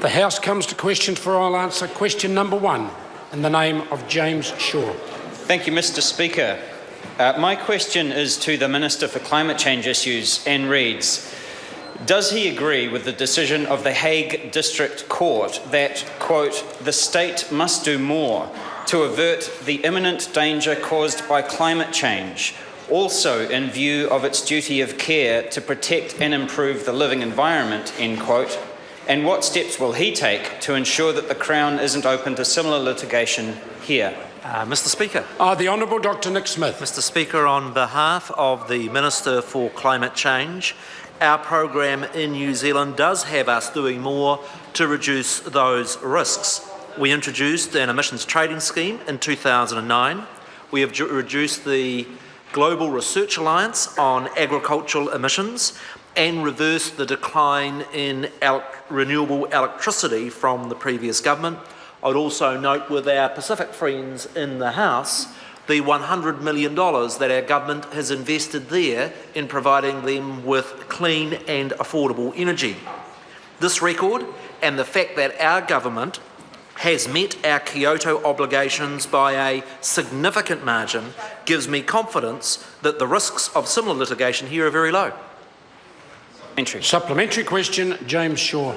The House comes to questions for I'll answer question number 1 in the name of James Shaw. Thank you, Mr. Speaker. My question is to the Minister for Climate Change Issues and reads, does he agree with the decision of the Hague District Court that, quote, the state must do more to avert the imminent danger caused by climate change, also in view of its duty of care to protect and improve the living environment, end quote, and what steps will he take to ensure that the Crown isn't open to similar litigation here? Mr. Speaker. The Honourable Dr Nick Smith. Mr. Speaker, on behalf of the Minister for Climate Change, our program in New Zealand does have us doing more to reduce those risks. We introduced an emissions trading scheme in 2009. We have reduced the Global Research Alliance on agricultural emissions and reversed the decline in renewable electricity from the previous government. I'd also note with our Pacific friends in the House the $100 million that our government has invested there in providing them with clean and affordable energy. This record and the fact that our government has met our Kyoto obligations by a significant margin gives me confidence that the risks of similar litigation here are very low. Supplementary question, James Shaw.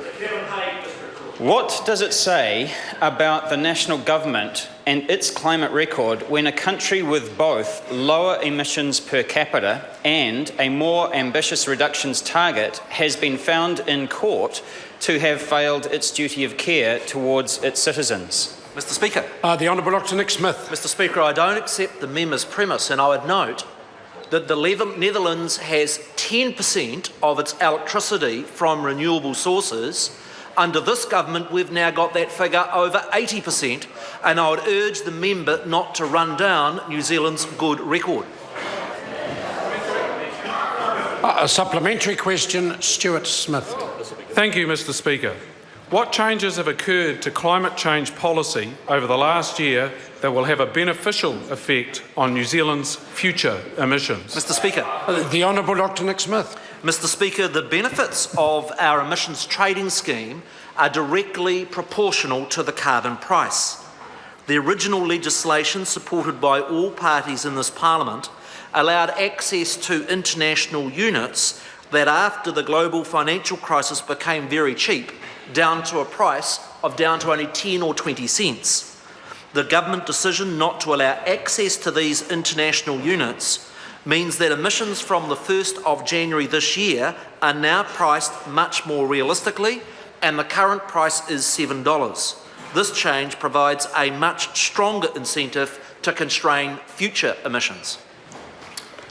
What does it say about the national government and its climate record when a country with both lower emissions per capita and a more ambitious reductions target has been found in court to have failed its duty of care towards its citizens? Mr. Speaker. The Honourable Dr Nick Smith. Mr. Speaker, I don't accept the member's premise, and I would note that the Netherlands has 10% of its electricity from renewable sources. Under this government, we've now got that figure over 80%, and I would urge the member not to run down New Zealand's good record. A supplementary question, Stuart Smith. Thank you, Mr. Speaker. What changes have occurred to climate change policy over the last year that will have a beneficial effect on New Zealand's future emissions? Mr. Speaker. The Honourable Dr Nick Smith. Mr. Speaker, the benefits of our emissions trading scheme are directly proportional to the carbon price. The original legislation, supported by all parties in this Parliament, allowed access to international units that after the global financial crisis became very cheap, down to a price of down to only 10 or 20 cents. The government decision not to allow access to these international units means that emissions from the 1st of January this year are now priced much more realistically, and the current price is $7. This change provides a much stronger incentive to constrain future emissions.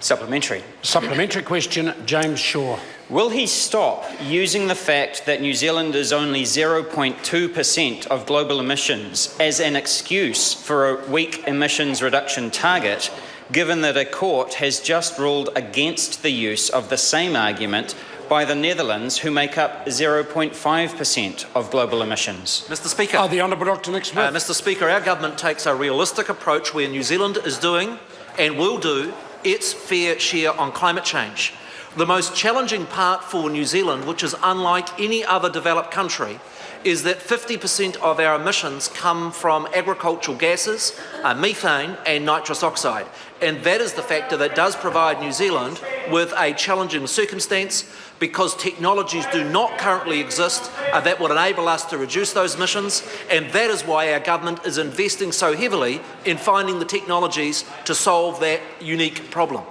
Supplementary. Supplementary question, James Shaw. Will he stop using the fact that New Zealand is only 0.2% of global emissions as an excuse for a weak emissions reduction target, given that a court has just ruled against the use of the same argument by the Netherlands, who make up 0.5% of global emissions? Mr. Speaker. The Honourable Dr Nick Smith. Mr. Speaker, our government takes a realistic approach where New Zealand is doing and will do its fair share on climate change. The most challenging part for New Zealand, which is unlike any other developed country, is that 50% of our emissions come from agricultural gases, methane and nitrous oxide. And that is the factor that does provide New Zealand with a challenging circumstance, because technologies do not currently exist that would enable us to reduce those emissions, and that is why our government is investing so heavily in finding the technologies to solve that unique problem.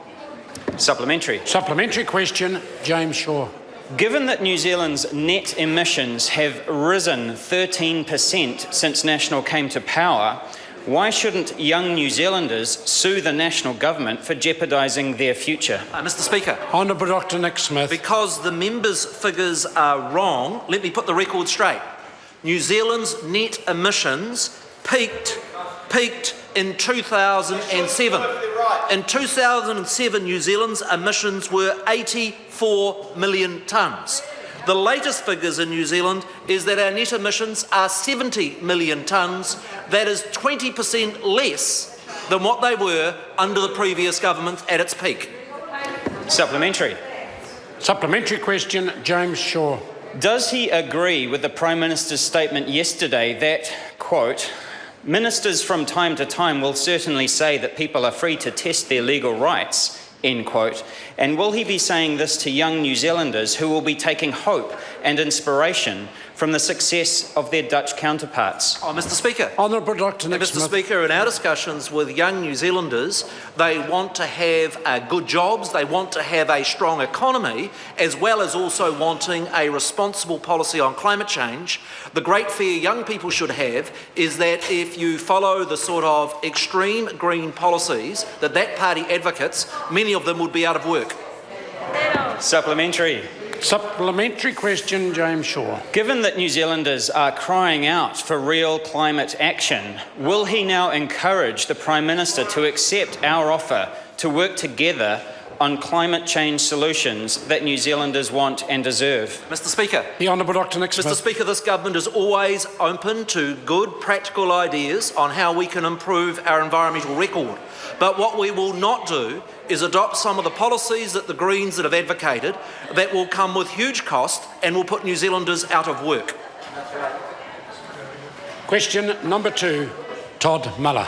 Supplementary. Supplementary question, James Shaw. Given that New Zealand's net emissions have risen 13% since National came to power, why shouldn't young New Zealanders sue the national government for jeopardising their future? Mr. Speaker. Honourable Dr Nick Smith. Because the member's figures are wrong, let me put the record straight. New Zealand's net emissions peaked in 2007. In 2007, New Zealand's emissions were 84 million tonnes. The latest figures in New Zealand is that our net emissions are 70 million tonnes. That is 20% less than what they were under the previous government at its peak. Supplementary. Supplementary question, James Shaw. Does he agree with the Prime Minister's statement yesterday that, quote, ministers from time to time will certainly say that people are free to test their legal rights, end quote, and will he be saying this to young New Zealanders who will be taking hope and inspiration from the success of their Dutch counterparts? Oh, Mr. Speaker. Honourable Dr. Nick Mr. Smith. Speaker, in our discussions with young New Zealanders, they want to have good jobs, they want to have a strong economy, as well as also wanting a responsible policy on climate change. The great fear young people should have is that if you follow the sort of extreme green policies that party advocates, many of them would be out of work. Supplementary. Supplementary question, James Shaw. Given that New Zealanders are crying out for real climate action, will he now encourage the Prime Minister to accept our offer to work together on climate change solutions that New Zealanders want and deserve? Mr. Speaker. The Honourable Dr. Nick Smith. Mr. Speaker, this government is always open to good practical ideas on how we can improve our environmental record. But what we will not do is adopt some of the policies that the Greens have advocated that will come with huge cost and will put New Zealanders out of work. Question number 2, Todd Muller.